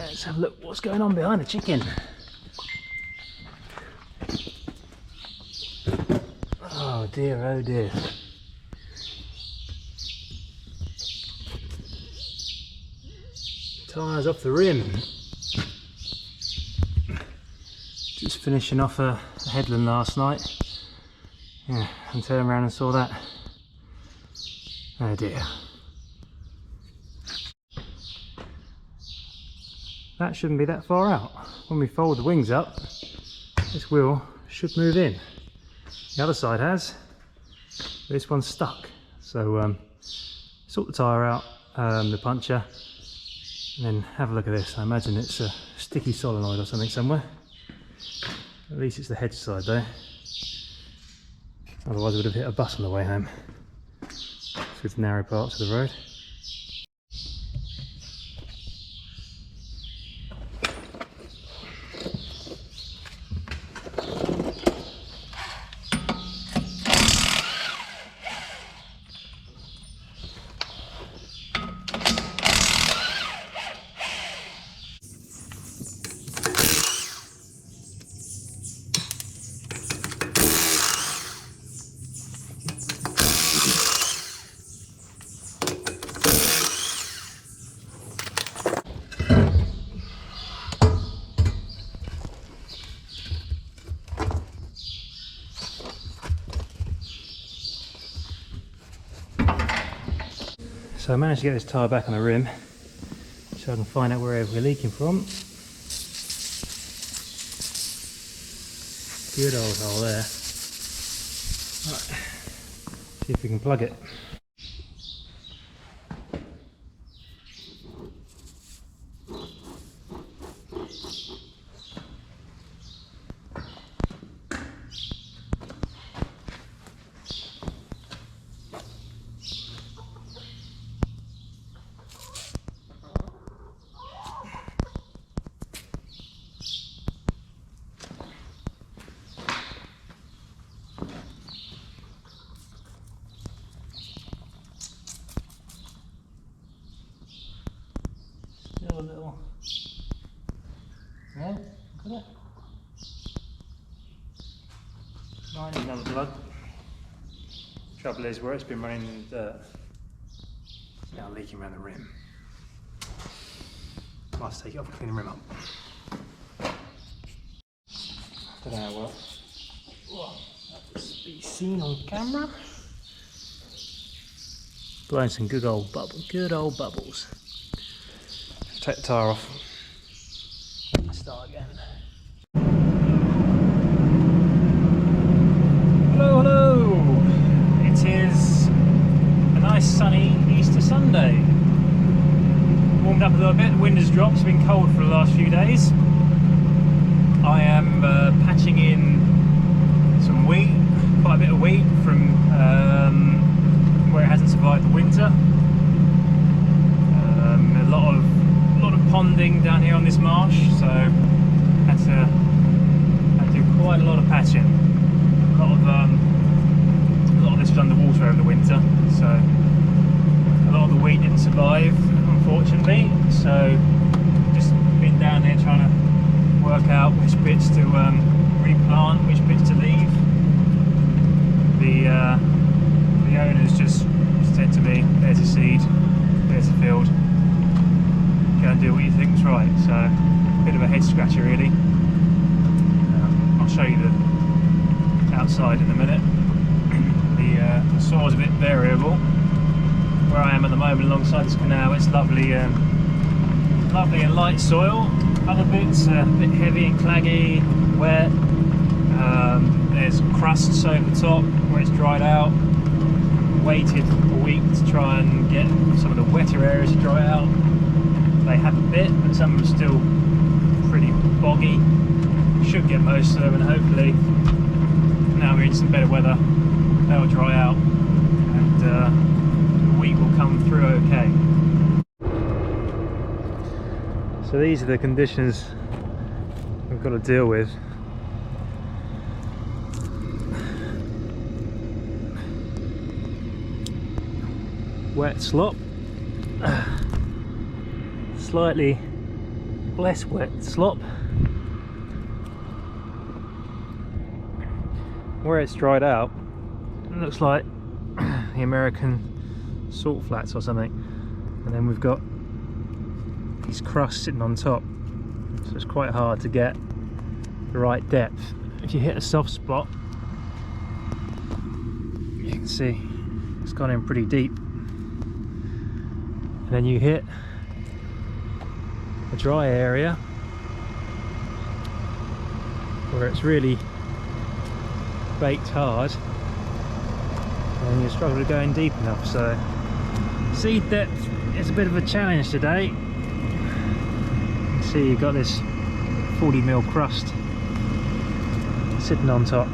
Let's have a look what's going on behind the chicken. Oh dear, oh dear. Tyres off the rim. Just finishing off a headland last night. Yeah, and turned around and saw that. Oh dear. That shouldn't be that far out. When we fold the wings up, this wheel should move in. The other side has, but this one's stuck. So sort the tyre out, the puncture, and then have a look at this. I imagine it's a sticky solenoid or something somewhere. At least it's the hedge side though. Otherwise I would have hit a bus on the way home through the narrow parts of the road. So I managed to get this tyre back on the rim so I can find out where we're leaking from. Good old hole there. Right. See if we can plug it. Still a little, yeah, look at that. Lining down the blood. Trouble is, where it's been running in the dirt, it's now leaking around the rim. Must take it off and clean the rim up. Don't know what that's be seen on camera. Blowing some good old bubbles. Take the tyre off. Start again. Hello, hello! It is a nice sunny Easter Sunday. Warmed up a little bit, the wind has dropped, it's been cold for the last few days. I am patching in some wheat, quite a bit of wheat from where it hasn't survived the winter. A lot of ponding down here on this marsh, so had to do quite a lot of patching. A lot of this was underwater over the winter, so a lot of the wheat didn't survive, unfortunately. So just been down here trying to work out which bits to replant, which bits to leave. The owners just said to me, "There's a seed, there's a field. Go and do what you think's right." So a bit of a head scratcher really. I'll show you the outside in a minute. The soil's a bit variable. Where I am at the moment alongside this canal, it's lovely and light soil. Other bits a bit heavy and claggy, wet. There's crusts over the top where it's dried out. Waited a week to try and get some of the wetter areas to dry out. They have a bit, but some of them are still pretty boggy. Should get most of them, and hopefully now we're in some better weather, they'll dry out and the wheat will come through okay. So these are the conditions we've got to deal with. Wet slop, slightly less wet slop. Where it's dried out, it looks like the American salt flats or something, and then we've got these crusts sitting on top, so it's quite hard to get the right depth. If you hit a soft spot, you can see it's gone in pretty deep, and then you hit a dry area where it's really baked hard and you struggle to go in deep enough. So seed depth is a bit of a challenge today. You can see you've got this 40mm crust sitting on top.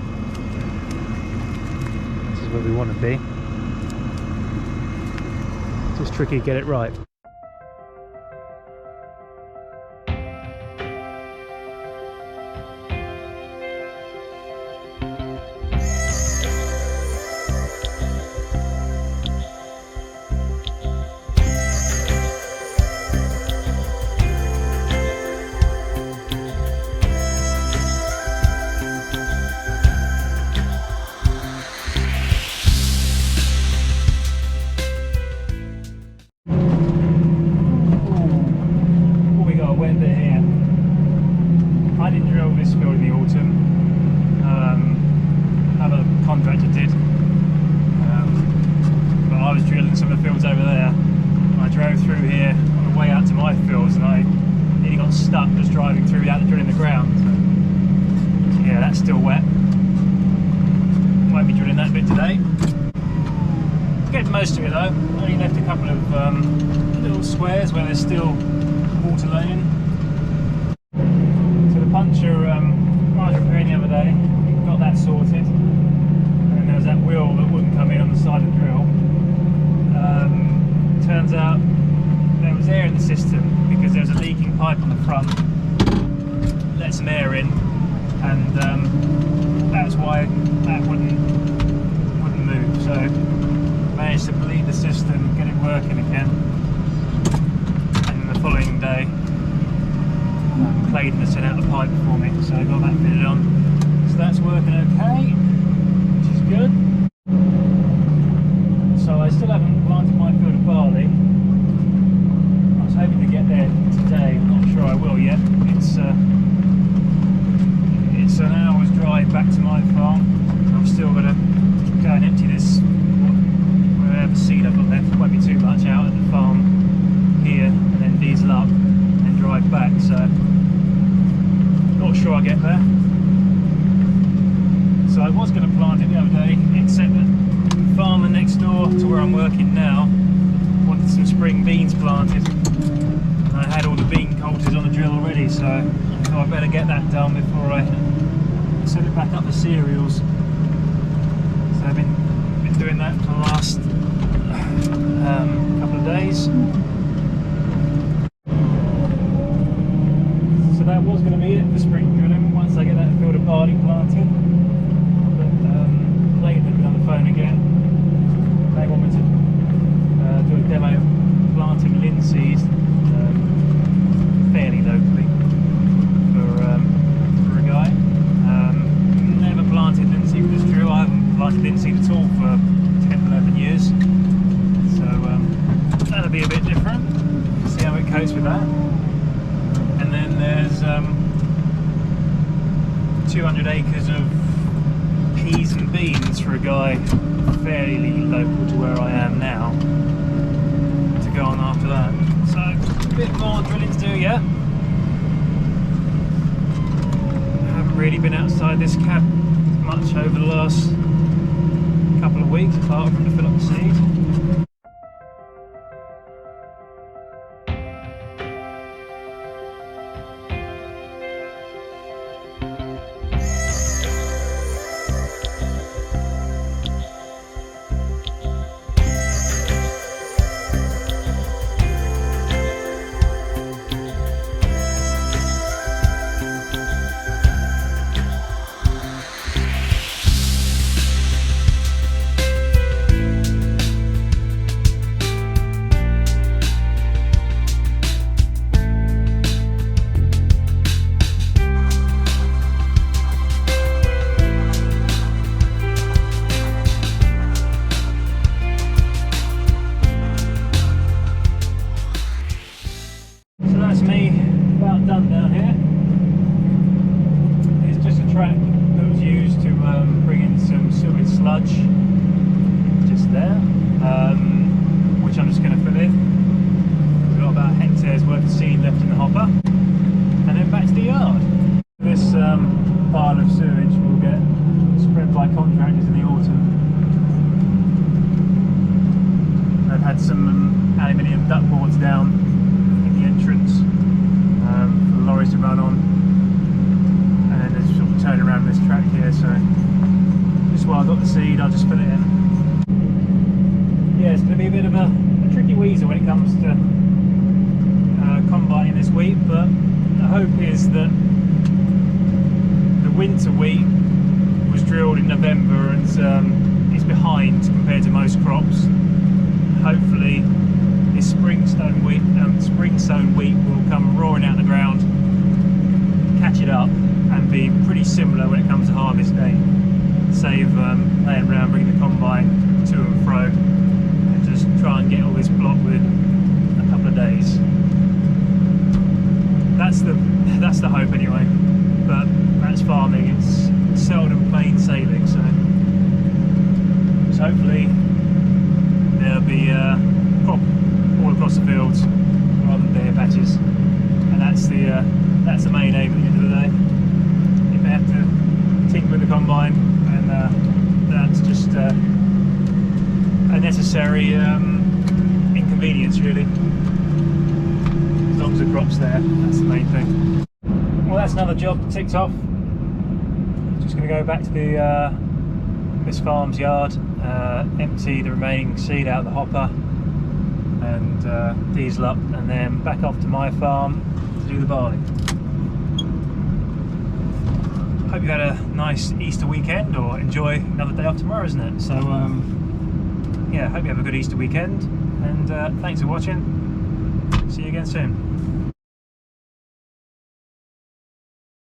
This is where we want to be. It's just tricky to get it right. Contractor did, but I was drilling some of the fields over there. I drove through here on the way out to my fields and I nearly got stuck just driving through without drilling the ground. So, yeah, that's still wet. Won't be drilling that bit today. Get most of it though. Only left a couple of little squares where there's still water laying. So the puncher I was repairing the other day, got that sorted. There was that wheel that wouldn't come in on the side of the drill. Turns out there was air in the system because there was a leaking pipe on the front. Let some air in, and that's why that wouldn't move. So managed to bleed the system, get it working again. And the following day, Claydon has sent out the pipe for me, so I got that fitted on. So that's working okay. Good. So I still haven't planted my field of barley. I was hoping to get there today. I'm not sure I will yet. It's an hour's drive back to my farm. I'm still going to go and empty this whatever seed I've got left. It won't be too much out at the farm here, and then diesel up and then drive back. So not sure I'll get there. So I was going to plant it the other day, except that the farmer next door to where I'm working now wanted some spring beans planted. And I had all the bean coulters on the drill already, so I thought I'd better get that done before I set it back up for cereals. So I've been doing that for the last couple of days. So that was going to be it for spring drilling once I get that field of barley planted. Claydon on the phone again. They want me to do a demo of planting linseed fairly locally for a guy. Never planted linseed with this drill. I haven't planted linseed at all for 10-11 years. So that'll be a bit different. See how it copes with that. And then there's 200 acres of peas and beans for a guy fairly local to where I am now to go on after that. So a bit more drilling to do yet. I haven't really been outside this cab much over the last couple of weeks apart from to fill up the seed. done down here. It's just a track that was used to bring in some sewage sludge, just there, which I'm just going to fill in. We've got about hectares worth of seed left in the hopper, and then back to the yard. This pile of sewage will get spread by contractors in the autumn. I've had some aluminium duct boards down in the entrance for the lorries to run on, and then there's sort of turn around this track here, so just while I've got the seed I'll just fill it in. Yeah, it's going to be a bit of a tricky weasel when it comes to combining this wheat, but the hope is that the winter wheat was drilled in November and is behind compared to most crops. Hopefully this spring-sown wheat will come roaring out of the ground, catch it up, and be pretty similar when it comes to harvest day. Save laying around, bringing the combine to and fro, and just try and get all this block within a couple of days. That's the hope anyway. But that's farming. It's seldom plain sailing, so hopefully there'll be crop all across the fields rather than bare patches, and that's the main aim at the end of the day. If they have to tinker with the combine, and that's just a necessary inconvenience really. As long as the crop's there, that's the main thing. Well, that's another job ticked off. Just going to go back to this farm's yard, empty the remaining seed out of the hopper, and diesel up, and then back off to my farm to do the barley. Hope you had a nice Easter weekend, or enjoy another day off tomorrow, isn't it? So yeah, hope you have a good Easter weekend, and thanks for watching. See you again soon.